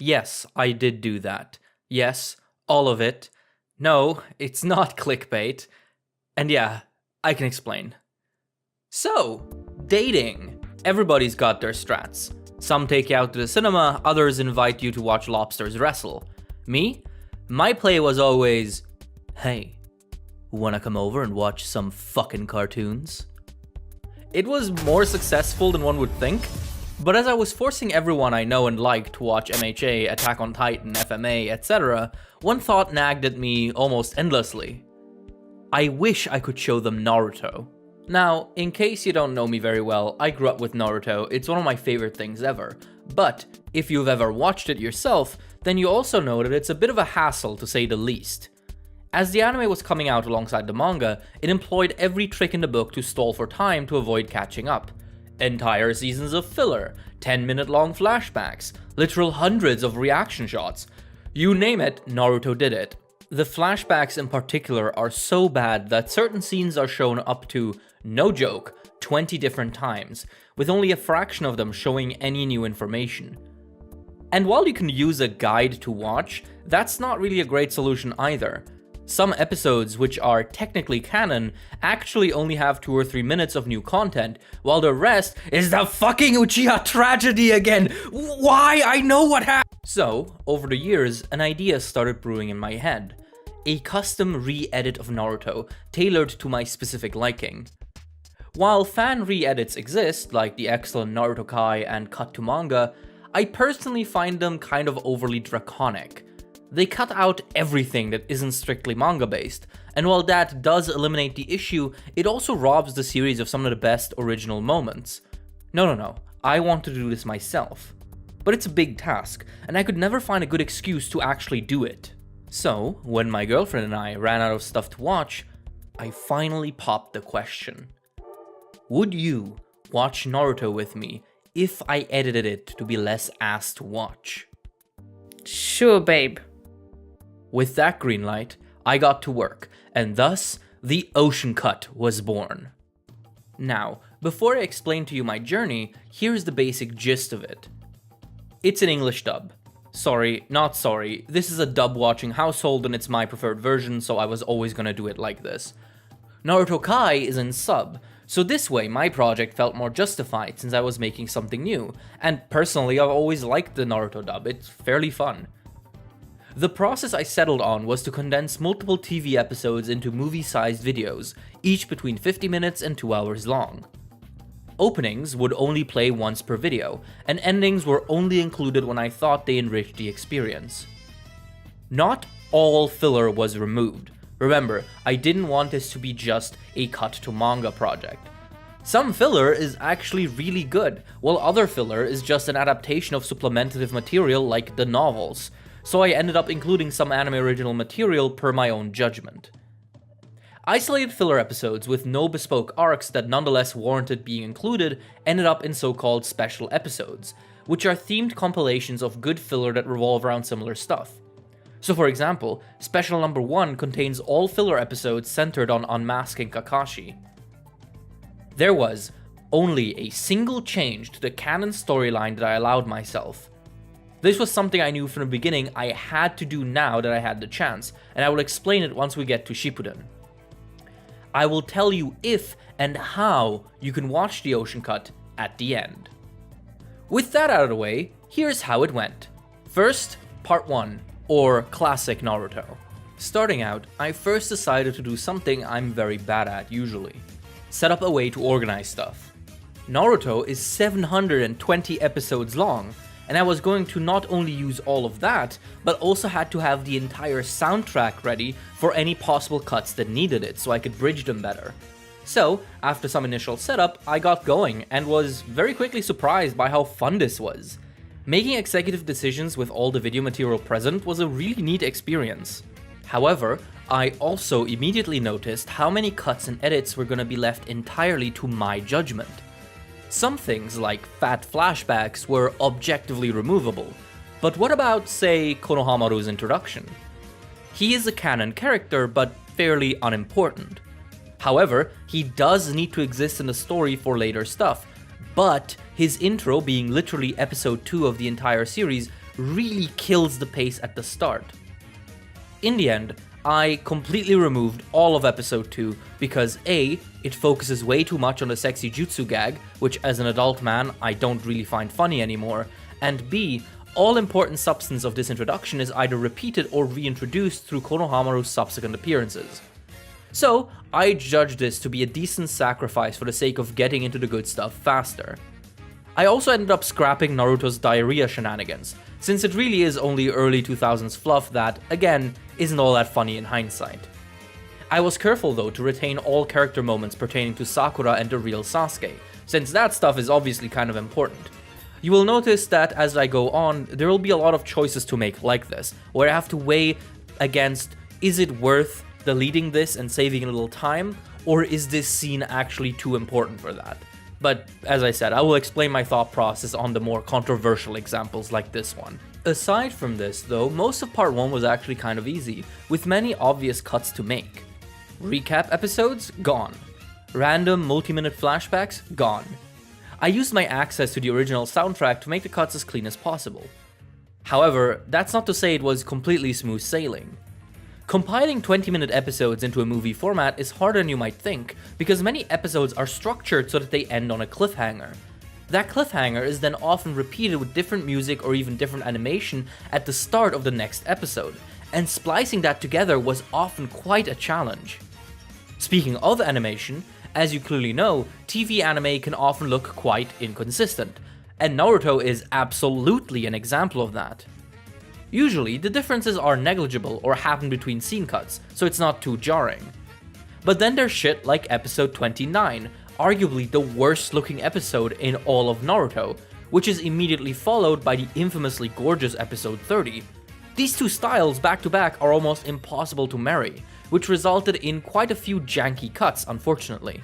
Yes, I did do that. Yes, all of it. No, it's not clickbait. And yeah, I can explain. So, dating. Everybody's got their strats. Some take you out to the cinema, others invite you to watch lobsters wrestle. Me? My play was always, hey, wanna come over and watch some fucking cartoons? It was more successful than one would think, but as I was forcing everyone I know and like to watch MHA, Attack on Titan, FMA, etc., one thought nagged at me almost endlessly. I wish I could show them Naruto. Now, in case you don't know me very well, I grew up with Naruto, it's one of my favorite things ever. But, if you've ever watched it yourself, then you also know that it's a bit of a hassle to say the least. As the anime was coming out alongside the manga, it employed every trick in the book to stall for time to avoid catching up. Entire seasons of filler, 10-minute long flashbacks, literal hundreds of reaction shots. You name it, Naruto did it. The flashbacks in particular are so bad that certain scenes are shown up to, no joke, 20 different times, with only a fraction of them showing any new information. And while you can use a guide to watch, that's not really a great solution either. Some episodes, which are technically canon, actually only have 2 or 3 minutes of new content, while the rest is the fucking Uchiha tragedy again! Why? I know what happened! So, over the years, an idea started brewing in my head. A custom re-edit of Naruto, tailored to my specific liking. While fan re-edits exist, like the excellent Naruto Kai and cut to manga, I personally find them kind of overly draconic. They cut out everything that isn't strictly manga-based, and while that does eliminate the issue, it also robs the series of some of the best original moments. No, I want to do this myself. But it's a big task, and I could never find a good excuse to actually do it. So, when my girlfriend and I ran out of stuff to watch, I finally popped the question. Would you watch Naruto with me if I edited it to be less ass to watch? Sure, babe. With that green light, I got to work, and thus, the Ocean Cut was born. Now, before I explain to you my journey, here's the basic gist of it. It's an English dub. Sorry, not sorry, this is a dub watching household and it's my preferred version, so I was always gonna do it like this. Naruto Kai is in sub, so this way my project felt more justified since I was making something new, and personally I've always liked the Naruto dub, it's fairly fun. The process I settled on was to condense multiple TV episodes into movie-sized videos, each between 50 minutes and 2 hours long. Openings would only play once per video, and endings were only included when I thought they enriched the experience. Not all filler was removed. Remember, I didn't want this to be just a cut to manga project. Some filler is actually really good, while other filler is just an adaptation of supplementative material like the novels, so I ended up including some anime original material per my own judgment. Isolated filler episodes with no bespoke arcs that nonetheless warranted being included ended up in so-called special episodes, which are themed compilations of good filler that revolve around similar stuff. So for example, special number 1 contains all filler episodes centered on unmasking Kakashi. There was only a single change to the canon storyline that I allowed myself. This was something I knew from the beginning I had to do now that I had the chance, and I will explain it once we get to Shippuden. I will tell you if and how you can watch the Ocean Cut at the end. With that out of the way, here's how it went. First, part 1, or Classic Naruto. Starting out, I first decided to do something I'm very bad at usually. Set up a way to organize stuff. Naruto is 720 episodes long, and I was going to not only use all of that, but also had to have the entire soundtrack ready for any possible cuts that needed it so I could bridge them better. So, after some initial setup, I got going and was very quickly surprised by how fun this was. Making executive decisions with all the video material present was a really neat experience. However, I also immediately noticed how many cuts and edits were going to be left entirely to my judgment. Some things, like fat flashbacks, were objectively removable, but what about, say, Konohamaru's introduction? He is a canon character, but fairly unimportant. However, he does need to exist in the story for later stuff, but his intro being literally episode 2 of the entire series really kills the pace at the start. In the end, I completely removed all of episode 2 because A, it focuses way too much on the sexy jutsu gag, which as an adult man I don't really find funny anymore, and B, all important substance of this introduction is either repeated or reintroduced through Konohamaru's subsequent appearances. So, I judge this to be a decent sacrifice for the sake of getting into the good stuff faster. I also ended up scrapping Naruto's diarrhea shenanigans, since it really is only early 2000s fluff that, again, isn't all that funny in hindsight. I was careful though to retain all character moments pertaining to Sakura and the real Sasuke, since that stuff is obviously kind of important. You will notice that as I go on, there will be a lot of choices to make like this, where I have to weigh against, is it worth deleting this and saving a little time, or is this scene actually too important for that? But as I said, I will explain my thought process on the more controversial examples like this one. Aside from this though, most of part 1 was actually kind of easy, with many obvious cuts to make. Recap episodes? Gone. Random multi-minute flashbacks? Gone. I used my access to the original soundtrack to make the cuts as clean as possible. However, that's not to say it was completely smooth sailing. Compiling 20-minute episodes into a movie format is harder than you might think, because many episodes are structured so that they end on a cliffhanger. That cliffhanger is then often repeated with different music or even different animation at the start of the next episode, and splicing that together was often quite a challenge. Speaking of animation, as you clearly know, TV anime can often look quite inconsistent, and Naruto is absolutely an example of that. Usually, the differences are negligible or happen between scene cuts, so it's not too jarring. But then there's shit like episode 29, arguably the worst looking episode in all of Naruto, which is immediately followed by the infamously gorgeous episode 30. These two styles back to back are almost impossible to marry, which resulted in quite a few janky cuts, unfortunately.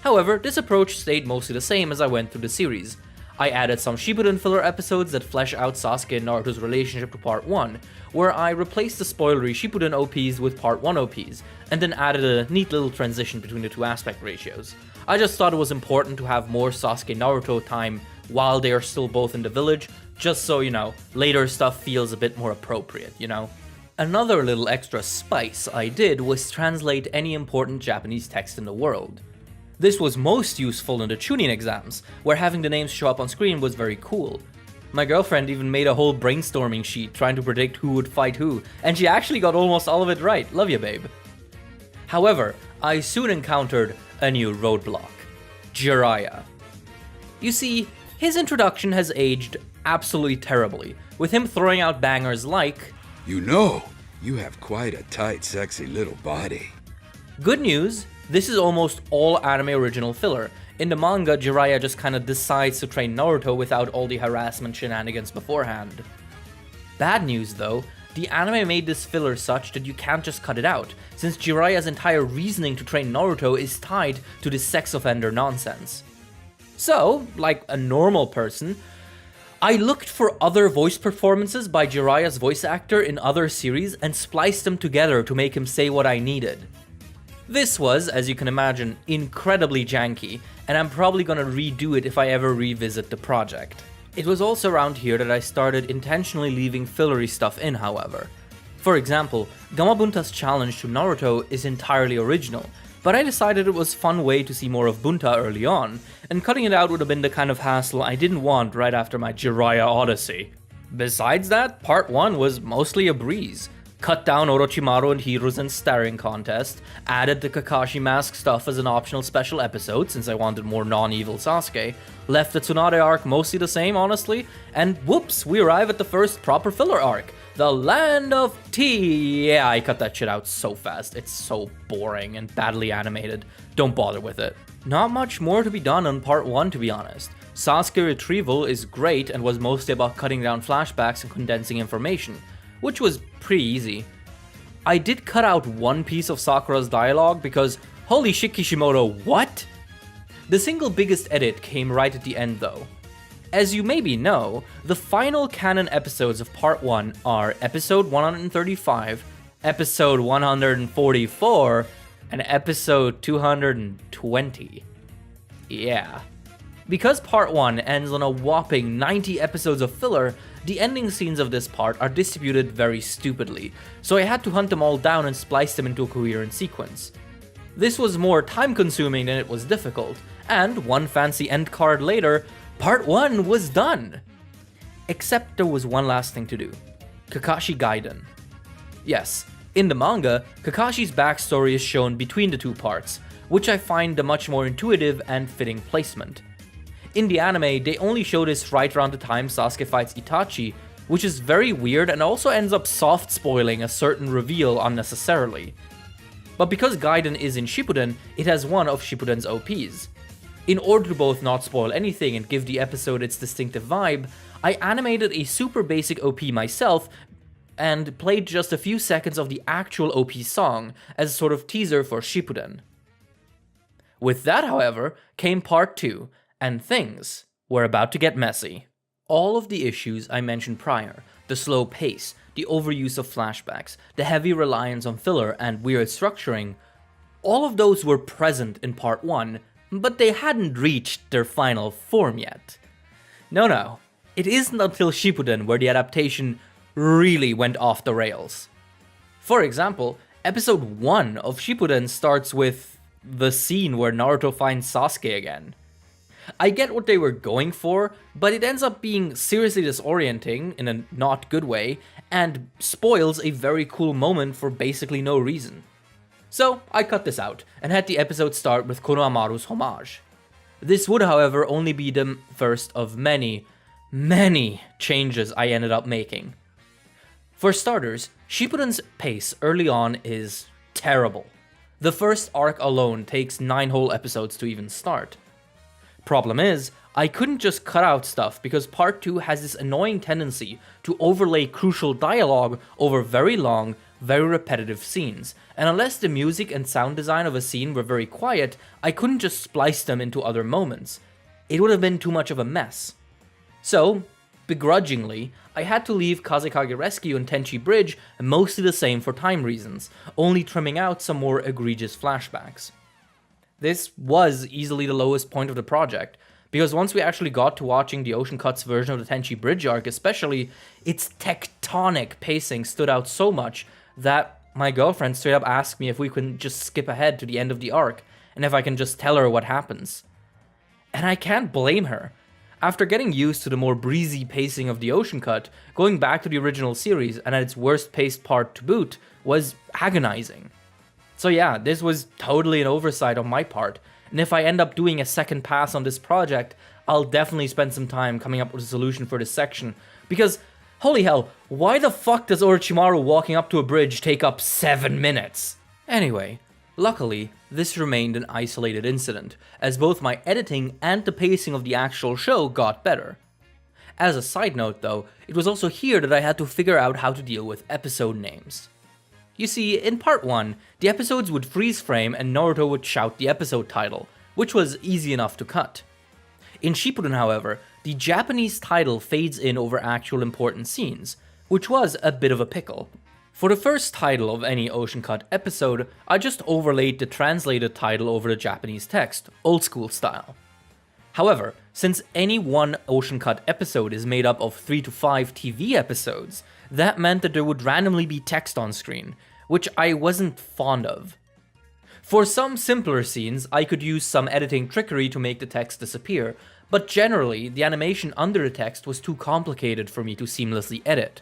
However, this approach stayed mostly the same as I went through the series. I added some Shippuden filler episodes that flesh out Sasuke and Naruto's relationship to part 1, where I replaced the spoilery Shippuden OPs with part 1 OPs, and then added a neat little transition between the two aspect ratios. I just thought it was important to have more Sasuke Naruto time while they are still both in the village, just so, later stuff feels a bit more appropriate, Another little extra spice I did was translate any important Japanese text in the world. This was most useful in the Chunin exams, where having the names show up on screen was very cool. My girlfriend even made a whole brainstorming sheet trying to predict who would fight who, and she actually got almost all of it right. Love ya, babe. However, I soon encountered a new roadblock: Jiraiya. You see, his introduction has aged absolutely terribly, with him throwing out bangers like, You have quite a tight, sexy little body. Good news, this is almost all anime original filler. In the manga, Jiraiya just kinda decides to train Naruto without all the harassment shenanigans beforehand. Bad news though, the anime made this filler such that you can't just cut it out, since Jiraiya's entire reasoning to train Naruto is tied to this sex offender nonsense. So, like a normal person, I looked for other voice performances by Jiraiya's voice actor in other series and spliced them together to make him say what I needed. This was, as you can imagine, incredibly janky, and I'm probably gonna redo it if I ever revisit the project. It was also around here that I started intentionally leaving fillery stuff in, however. For example, Gamabunta's challenge to Naruto is entirely original, but I decided it was a fun way to see more of Bunta early on, and cutting it out would have been the kind of hassle I didn't want right after my Jiraiya Odyssey. Besides that, part 1 was mostly a breeze. Cut down Orochimaru and Hiruzen's staring contest, added the Kakashi mask stuff as an optional special episode since I wanted more non-evil Sasuke, left the Tsunade arc mostly the same honestly, and whoops, we arrive at the first proper filler arc, the Land of Tea. Yeah, I cut that shit out so fast, it's so boring and badly animated, don't bother with it. Not much more to be done on part 1 to be honest. Sasuke retrieval is great and was mostly about cutting down flashbacks and condensing information, which was pretty easy. I did cut out one piece of Sakura's dialogue because, holy shit Kishimoto, what? The single biggest edit came right at the end though. As you maybe know, the final canon episodes of part 1 are episode 135, episode 144, and episode 220. Yeah. Because part 1 ends on a whopping 90 episodes of filler, the ending scenes of this part are distributed very stupidly, so I had to hunt them all down and splice them into a coherent sequence. This was more time consuming than it was difficult, and one fancy end card later, part 1 was done! Except there was one last thing to do. Kakashi Gaiden. Yes, in the manga, Kakashi's backstory is shown between the two parts, which I find a much more intuitive and fitting placement. In the anime, they only show this right around the time Sasuke fights Itachi, which is very weird and also ends up soft spoiling a certain reveal unnecessarily. But because Gaiden is in Shippuden, it has one of Shippuden's OPs. In order to both not spoil anything and give the episode its distinctive vibe, I animated a super basic OP myself and played just a few seconds of the actual OP song as a sort of teaser for Shippuden. With that, however, came part 2, and things were about to get messy. All of the issues I mentioned prior, the slow pace, the overuse of flashbacks, the heavy reliance on filler and weird structuring, all of those were present in part 1, but they hadn't reached their final form yet. No, it isn't until Shippuden where the adaptation really went off the rails. For example, episode 1 of Shippuden starts with the scene where Naruto finds Sasuke again. I get what they were going for, but it ends up being seriously disorienting in a not good way, and spoils a very cool moment for basically no reason. So I cut this out, and had the episode start with Konohamaru's homage. This would, however, only be the first of many changes I ended up making. For starters, Shippuden's pace early on is terrible. The first arc alone takes 9 whole episodes to even start. Problem is, I couldn't just cut out stuff because part 2 has this annoying tendency to overlay crucial dialogue over very long, very repetitive scenes, and unless the music and sound design of a scene were very quiet, I couldn't just splice them into other moments. It would have been too much of a mess. So, begrudgingly, I had to leave Kazekage Rescue and Tenchi Bridge mostly the same for time reasons, only trimming out some more egregious flashbacks. This was easily the lowest point of the project, because once we actually got to watching the Ocean Cuts version of the Tenchi Bridge arc especially, its tectonic pacing stood out so much that my girlfriend straight up asked me if we could just skip ahead to the end of the arc, and if I can just tell her what happens. And I can't blame her. After getting used to the more breezy pacing of the Ocean Cut, going back to the original series and at its worst paced part to boot was agonizing. So yeah, this was totally an oversight on my part, and if I end up doing a second pass on this project, I'll definitely spend some time coming up with a solution for this section, because holy hell, why the fuck does Orochimaru walking up to a bridge take up 7 minutes? Anyway, luckily, this remained an isolated incident, as both my editing and the pacing of the actual show got better. As a side note though, it was also here that I had to figure out how to deal with episode names. You see, in part 1, the episodes would freeze frame and Naruto would shout the episode title, which was easy enough to cut. In Shippuden, however, the Japanese title fades in over actual important scenes, which was a bit of a pickle. For the first title of any Ocean Cut episode, I just overlaid the translated title over the Japanese text, old school style. However, since any one Ocean Cut episode is made up of 3 to 5 TV episodes, that meant that there would randomly be text on screen, which I wasn't fond of. For some simpler scenes, I could use some editing trickery to make the text disappear, but generally, the animation under the text was too complicated for me to seamlessly edit.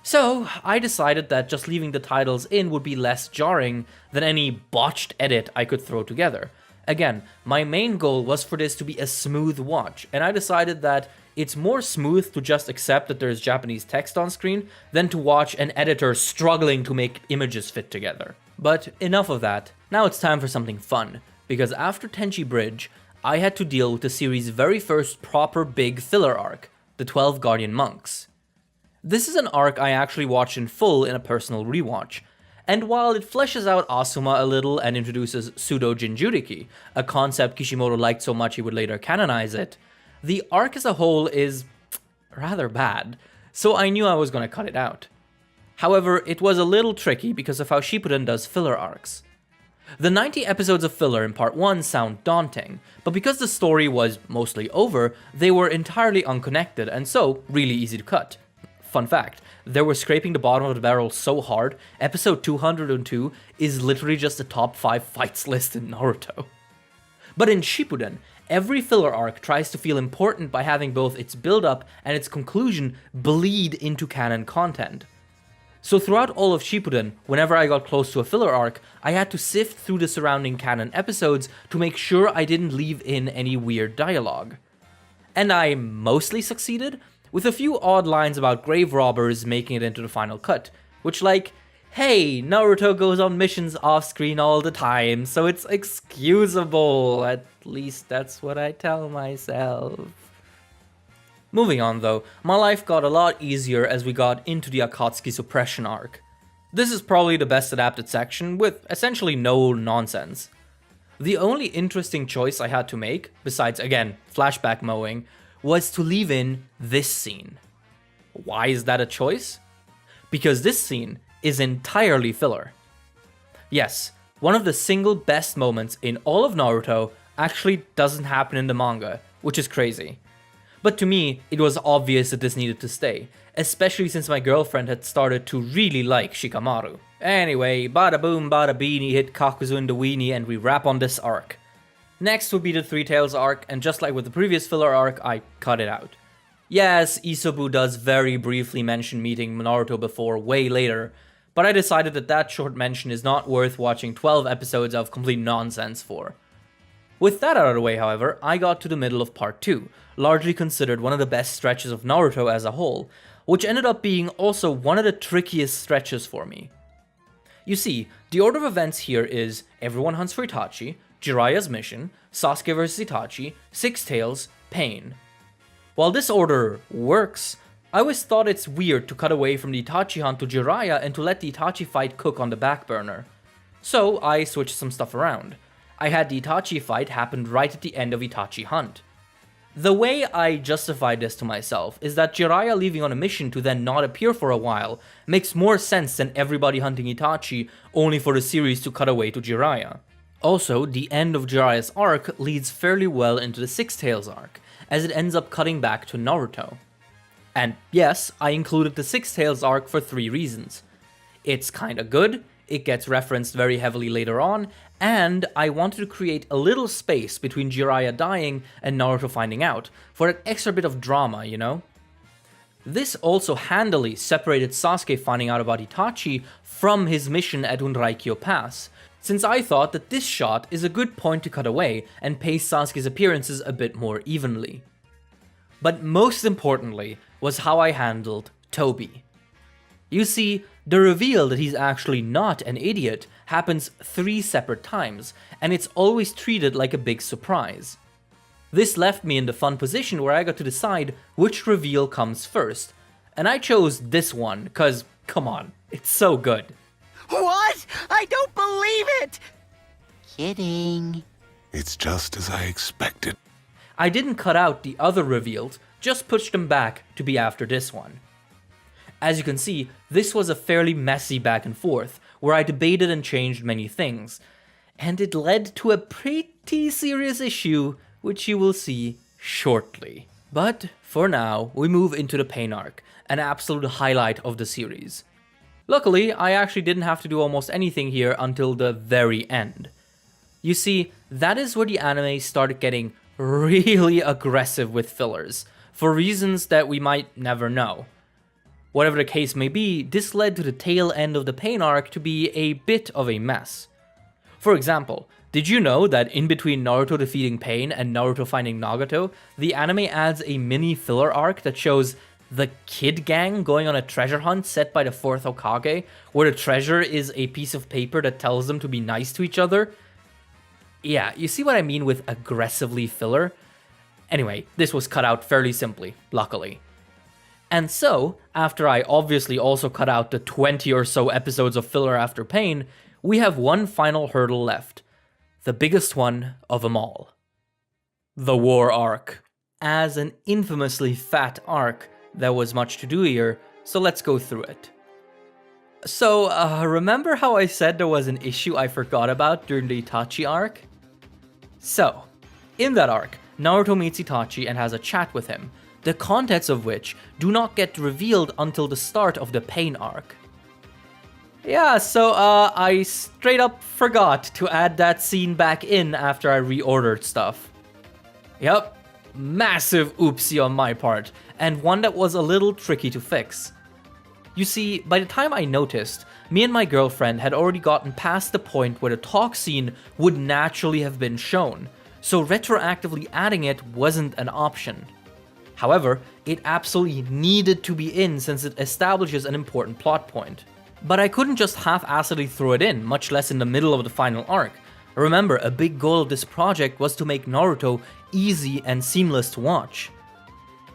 So, I decided that just leaving the titles in would be less jarring than any botched edit I could throw together. Again, my main goal was for this to be a smooth watch, and I decided that it's more smooth to just accept that there's Japanese text on screen than to watch an editor struggling to make images fit together. But enough of that, now it's time for something fun, because after Tenchi Bridge, I had to deal with the series' very first proper big filler arc, the 12 Guardian Monks. This is an arc I actually watched in full in a personal rewatch, and while it fleshes out Asuma a little and introduces pseudo Jinjuriki, a concept Kishimoto liked so much he would later canonize it, the arc as a whole is rather bad, so I knew I was going to cut it out. However, it was a little tricky because of how Shippuden does filler arcs. The 90 episodes of filler in part 1 sound daunting, but because the story was mostly over, they were entirely unconnected and so really easy to cut. Fun fact, they were scraping the bottom of the barrel so hard, episode 202 is literally just the top 5 fights list in Naruto. But in Shippuden, every filler arc tries to feel important by having both its build-up and its conclusion bleed into canon content. So throughout all of Shippuden, whenever I got close to a filler arc, I had to sift through the surrounding canon episodes to make sure I didn't leave in any weird dialogue. And I mostly succeeded, with a few odd lines about grave robbers making it into the final cut, which like, hey, Naruto goes on missions off-screen all the time, so it's excusable, at least that's what I tell myself. Moving on though, my life got a lot easier as we got into the Akatsuki suppression arc. This is probably the best adapted section, with essentially no nonsense. The only interesting choice I had to make, besides again, flashback mowing, was to leave in this scene. Why is that a choice? Because this scene is entirely filler. Yes, one of the single best moments in all of Naruto actually doesn't happen in the manga, which is crazy. But to me, it was obvious that this needed to stay, especially since my girlfriend had started to really like Shikamaru. Anyway, bada boom bada beanie, hit Kakuzu in the weenie and we wrap on this arc. Next would be the Three Tails arc, and just like with the previous filler arc, I cut it out. Yes, Isobu does very briefly mention meeting Naruto before way later, but I decided that that short mention is not worth watching 12 episodes of complete nonsense for. With that out of the way, however, I got to the middle of part 2, largely considered one of the best stretches of Naruto as a whole, which ended up being also one of the trickiest stretches for me. You see, the order of events here is everyone hunts for Itachi, Jiraiya's mission, Sasuke vs Itachi, Six Tails, Pain. While this order works, I always thought it's weird to cut away from the Itachi hunt to Jiraiya and to let the Itachi fight cook on the back burner. So I switched some stuff around. I had the Itachi fight happen right at the end of Itachi Hunt. The way I justified this to myself is that Jiraiya leaving on a mission to then not appear for a while makes more sense than everybody hunting Itachi only for the series to cut away to Jiraiya. Also, the end of Jiraiya's arc leads fairly well into the Six Tails arc, as it ends up cutting back to Naruto. And yes, I included the Six Tails arc for 3 reasons. It's kinda good, it gets referenced very heavily later on, and I wanted to create a little space between Jiraiya dying and Naruto finding out, for an extra bit of drama, you know? This also handily separated Sasuke finding out about Itachi from his mission at Unraikyo Pass, since I thought that this shot is a good point to cut away and pace Sasuke's appearances a bit more evenly. But most importantly was how I handled Tobi. You see, the reveal that he's actually not an idiot happens 3 separate times, and it's always treated like a big surprise. This left me in the fun position where I got to decide which reveal comes first, and I chose this one, cause, come on, it's so good. What? I don't believe it! Kidding. It's just as I expected. I didn't cut out the other reveals, just pushed them back to be after this one. As you can see, this was a fairly messy back and forth, where I debated and changed many things, and it led to a pretty serious issue, which you will see shortly. But for now, we move into the Pain arc, an absolute highlight of the series. Luckily, I actually didn't have to do almost anything here until the very end. You see, that is where the anime started getting really aggressive with fillers, for reasons that we might never know. Whatever the case may be, this led to the tail end of the Pain arc to be a bit of a mess. For example, did you know that in between Naruto defeating Pain and Naruto finding Nagato, the anime adds a mini filler arc that shows the Kid Gang going on a treasure hunt set by the 4th Hokage, where the treasure is a piece of paper that tells them to be nice to each other? Yeah, you see what I mean with aggressively filler? Anyway, this was cut out fairly simply, luckily. And so, after I obviously also cut out the 20 or so episodes of filler after Pain, we have one final hurdle left. The biggest one of them all. The War arc. As an infamously fat arc, there was much to do here, so let's go through it. So, remember how I said there was an issue I forgot about during the Itachi arc? So, in that arc, Naruto meets Itachi and has a chat with him, the contents of which do not get revealed until the start of the Pain arc. Yeah, so I straight up forgot to add that scene back in after I reordered stuff. Yep, massive oopsie on my part, and one that was a little tricky to fix. You see, by the time I noticed, me and my girlfriend had already gotten past the point where the talk scene would naturally have been shown, so retroactively adding it wasn't an option. However, it absolutely needed to be in since it establishes an important plot point. But I couldn't just half-assedly throw it in, much less in the middle of the final arc. Remember, a big goal of this project was to make Naruto easy and seamless to watch.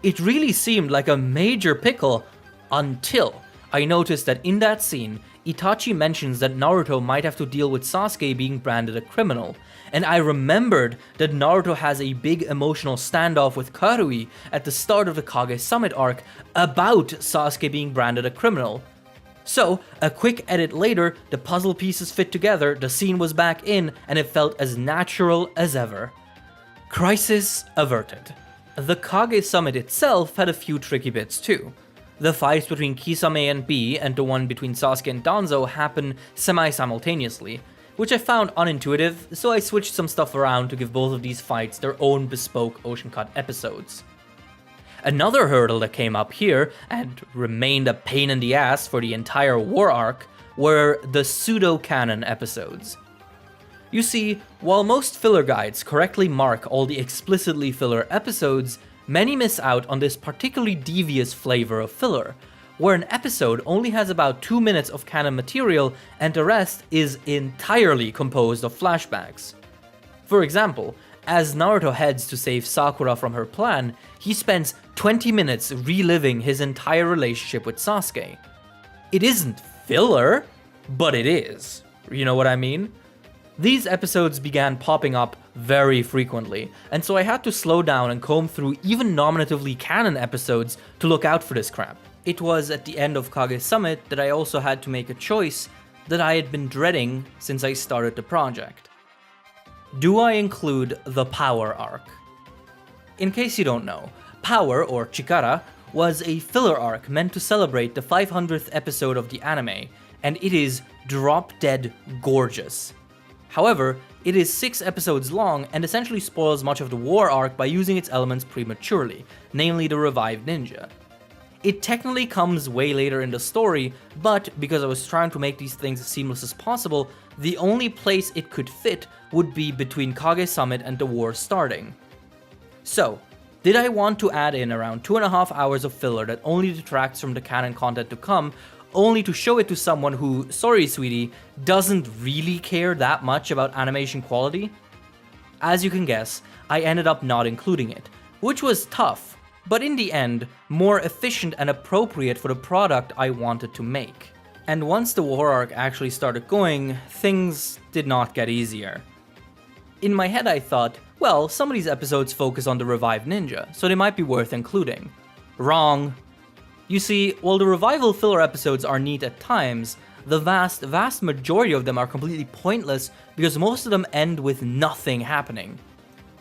It really seemed like a major pickle until I noticed that in that scene, Itachi mentions that Naruto might have to deal with Sasuke being branded a criminal, and I remembered that Naruto has a big emotional standoff with Karui at the start of the Kage Summit arc about Sasuke being branded a criminal. So, a quick edit later, the puzzle pieces fit together, the scene was back in, and it felt as natural as ever. Crisis averted. The Kage Summit itself had a few tricky bits too. The fights between Kisame and Bee and the one between Sasuke and Danzo happen semi-simultaneously, which I found unintuitive, so I switched some stuff around to give both of these fights their own bespoke Ocean Cut episodes. Another hurdle that came up here, and remained a pain in the ass for the entire war arc, were the pseudo-canon episodes. You see, while most filler guides correctly mark all the explicitly filler episodes, many miss out on this particularly devious flavor of filler, where an episode only has about 2 minutes of canon material and the rest is entirely composed of flashbacks. For example, as Naruto heads to save Sakura from her plan, he spends 20 minutes reliving his entire relationship with Sasuke. It isn't filler, but it is. You know what I mean? These episodes began popping up very frequently, and so I had to slow down and comb through even nominatively canon episodes to look out for this crap. It was at the end of Kage Summit that I also had to make a choice that I had been dreading since I started the project. Do I include the Power arc? In case you don't know, Power, or Chikara, was a filler arc meant to celebrate the 500th episode of the anime, and it is drop-dead gorgeous. However, it is 6 episodes long and essentially spoils much of the war arc by using its elements prematurely, namely the revived ninja. It technically comes way later in the story, but because I was trying to make these things as seamless as possible, the only place it could fit would be between Kage Summit and the war starting. So, did I want to add in around 2.5 hours of filler that only detracts from the canon content to come, only to show it to someone who, sorry sweetie, doesn't really care that much about animation quality? As you can guess, I ended up not including it, which was tough, but in the end, more efficient and appropriate for the product I wanted to make. And once the war arc actually started going, things did not get easier. In my head I thought, well, some of these episodes focus on the revived ninja, so they might be worth including. Wrong. You see, while the revival filler episodes are neat at times, the vast majority of them are completely pointless because most of them end with nothing happening.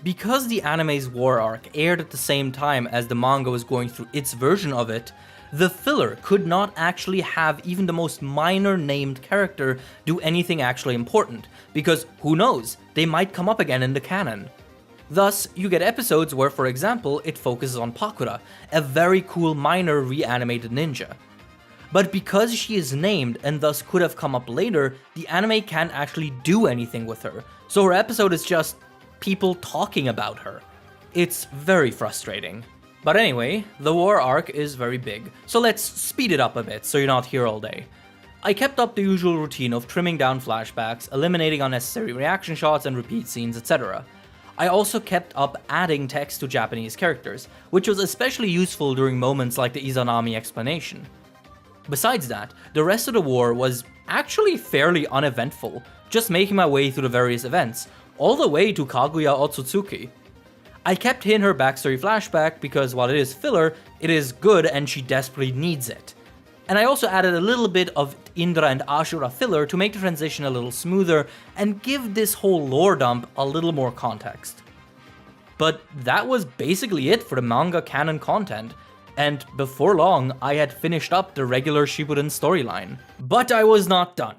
Because the anime's war arc aired at the same time as the manga was going through its version of it, the filler could not actually have even the most minor named character do anything actually important, because who knows, they might come up again in the canon. Thus, you get episodes where, for example, it focuses on Pakura, a very cool minor reanimated ninja. But because she is named and thus could have come up later, the anime can't actually do anything with her, so her episode is just people talking about her. It's very frustrating. But anyway, the war arc is very big, so let's speed it up a bit so you're not here all day. I kept up the usual routine of trimming down flashbacks, eliminating unnecessary reaction shots and repeat scenes, etc. I also kept up adding text to Japanese characters, which was especially useful during moments like the Izanami explanation. Besides that, the rest of the war was actually fairly uneventful, just making my way through the various events, all the way to Kaguya Otsutsuki. I kept in her backstory flashback because while it is filler, it is good and she desperately needs it. And I also added a little bit of Indra and Ashura filler to make the transition a little smoother and give this whole lore dump a little more context. But that was basically it for the manga canon content, and before long I had finished up the regular Shippuden storyline. But I was not done.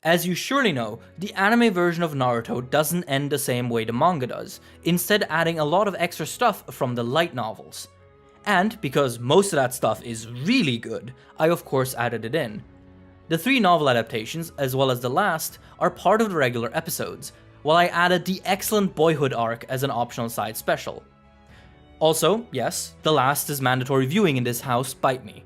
As you surely know, the anime version of Naruto doesn't end the same way the manga does, instead adding a lot of extra stuff from the light novels. And because most of that stuff is really good, I of course added it in. The 3 novel adaptations, as well as the last, are part of the regular episodes, while I added the excellent Boyhood arc as an optional side special. Also, yes, the last is mandatory viewing in this house, bite me.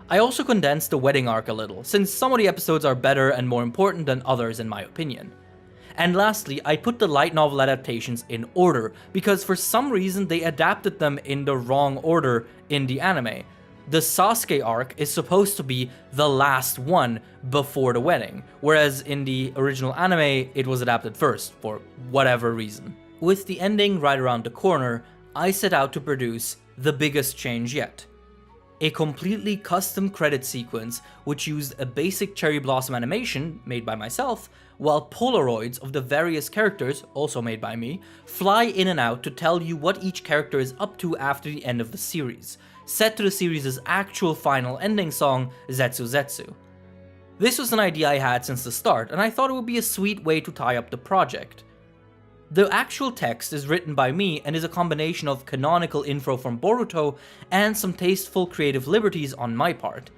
I also condensed the wedding arc a little, since some of the episodes are better and more important than others in my opinion. And lastly, I put the light novel adaptations in order, because for some reason they adapted them in the wrong order in the anime. The Sasuke arc is supposed to be the last one before the wedding, whereas in the original anime it was adapted first, for whatever reason. With the ending right around the corner, I set out to produce the biggest change yet. A completely custom credit sequence which used a basic cherry blossom animation made by myself, while Polaroids of the various characters, also made by me, fly in and out to tell you what each character is up to after the end of the series, set to the series' actual final ending song, Zetsu Zetsu. This was an idea I had since the start, and I thought it would be a sweet way to tie up the project. The actual text is written by me and is a combination of canonical info from Boruto and some tasteful creative liberties on my part.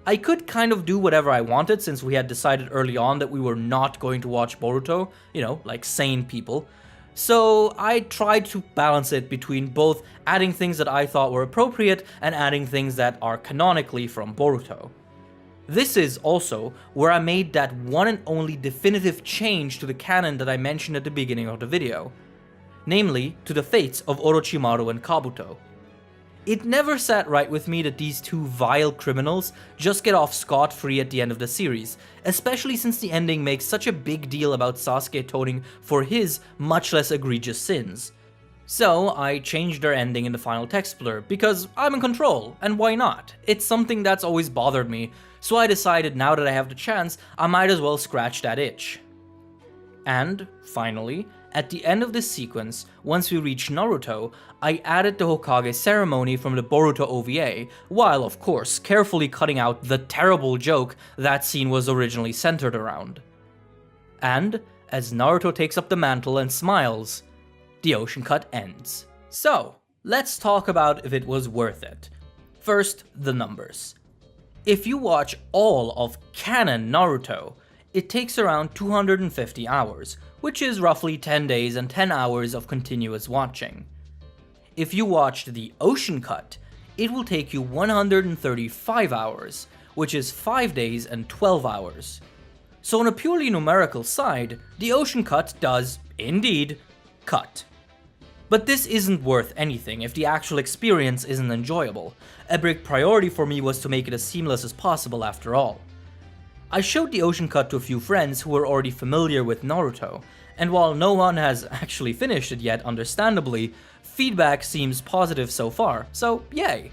I could kind of do whatever I wanted since we had decided early on that we were not going to watch Boruto, you know, like sane people. So I tried to balance it between both adding things that I thought were appropriate and adding things that are canonically from Boruto. This is also where I made that one and only definitive change to the canon that I mentioned at the beginning of the video, namely to the fates of Orochimaru and Kabuto. It never sat right with me that these two vile criminals just get off scot-free at the end of the series, especially since the ending makes such a big deal about Sasuke atoning for his much less egregious sins. So I changed their ending in the final text blurb, because I'm in control, and why not? It's something that's always bothered me, so I decided now that I have the chance, I might as well scratch that itch. And, finally, at the end of this sequence, once we reach Naruto, I added the Hokage ceremony from the Boruto OVA, while of course carefully cutting out the terrible joke that scene was originally centered around. And, as Naruto takes up the mantle and smiles, the ocean cut ends. So, let's talk about if it was worth it. First, the numbers. If you watch all of canon Naruto, it takes around 250 hours, which is roughly 10 days and 10 hours of continuous watching. If you watched the ocean cut, it will take you 135 hours, which is 5 days and 12 hours. So on a purely numerical side, the ocean cut does, indeed, cut. But this isn't worth anything if the actual experience isn't enjoyable. A big priority for me was to make it as seamless as possible after all. I showed the ocean cut to a few friends who were already familiar with Naruto, and while no one has actually finished it yet, understandably, feedback seems positive so far, so yay!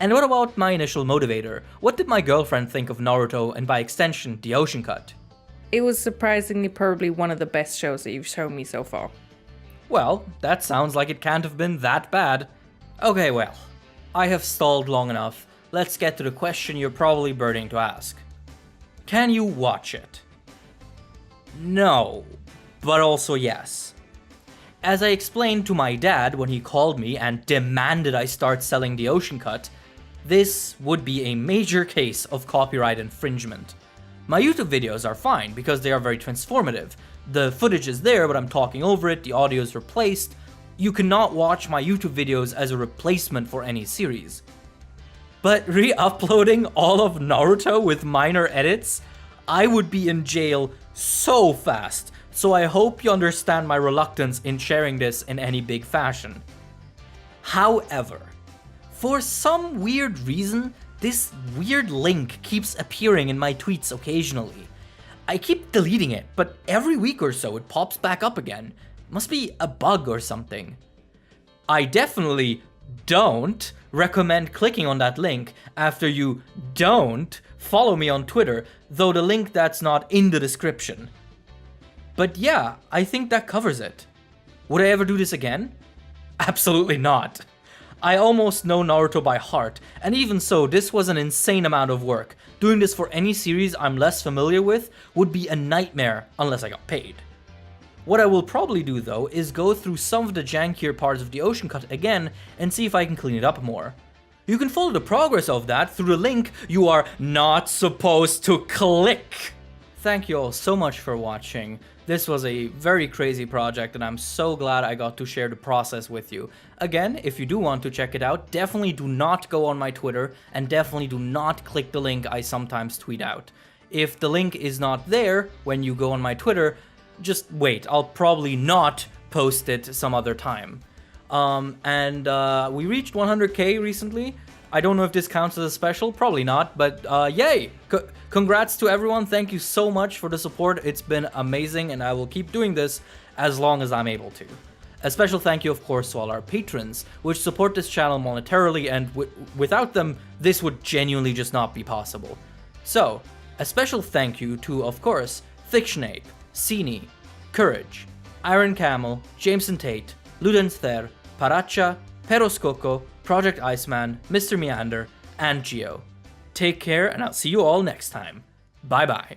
And what about my initial motivator? What did my girlfriend think of Naruto and by extension, the ocean cut? It was surprisingly probably one of the best shows that you've shown me so far. Well, that sounds like it can't have been that bad. Okay, well, I have stalled long enough. Let's get to the question you're probably burning to ask. Can you watch it? No, but also yes. As I explained to my dad when he called me and demanded I start selling the ocean cut, this would be a major case of copyright infringement. My YouTube videos are fine because they are very transformative. The footage is there, but I'm talking over it, the audio is replaced. You cannot watch my YouTube videos as a replacement for any series. But re-uploading all of Naruto with minor edits? I would be in jail so fast, so I hope you understand my reluctance in sharing this in any big fashion. However, for some weird reason, this weird link keeps appearing in my tweets occasionally. I keep deleting it, but every week or so it pops back up again. Must be a bug or something. I definitely don't recommend clicking on that link after you don't follow me on Twitter, though the link that's not in the description. But yeah, I think that covers it. Would I ever do this again? Absolutely not. I almost know Naruto by heart, and even so, this was an insane amount of work. Doing this for any series I'm less familiar with would be a nightmare unless I got paid. What I will probably do though is go through some of the jankier parts of the Ocean Cut again and see if I can clean it up more. You can follow the progress of that through the link you are not supposed to click. Thank you all so much for watching. This was a very crazy project and I'm so glad I got to share the process with you. Again, if you do want to check it out, definitely do not go on my Twitter and definitely do not click the link I sometimes tweet out. If the link is not there when you go on my Twitter, just wait, I'll probably not post it some other time. We reached 100k recently. I don't know if this counts as a special, probably not, but yay! Congrats to everyone, thank you so much for the support, it's been amazing and I will keep doing this as long as I'm able to. A special thank you of course to all our patrons, which support this channel monetarily and without them, this would genuinely just not be possible. So, a special thank you to, of course, Fictionape, Cini, Courage, Iron Camel, Jameson Tate, Ludenther, Paracha, Peroscoco, Project Iceman, Mr. Meander, and Geo. Take care, and I'll see you all next time. Bye bye.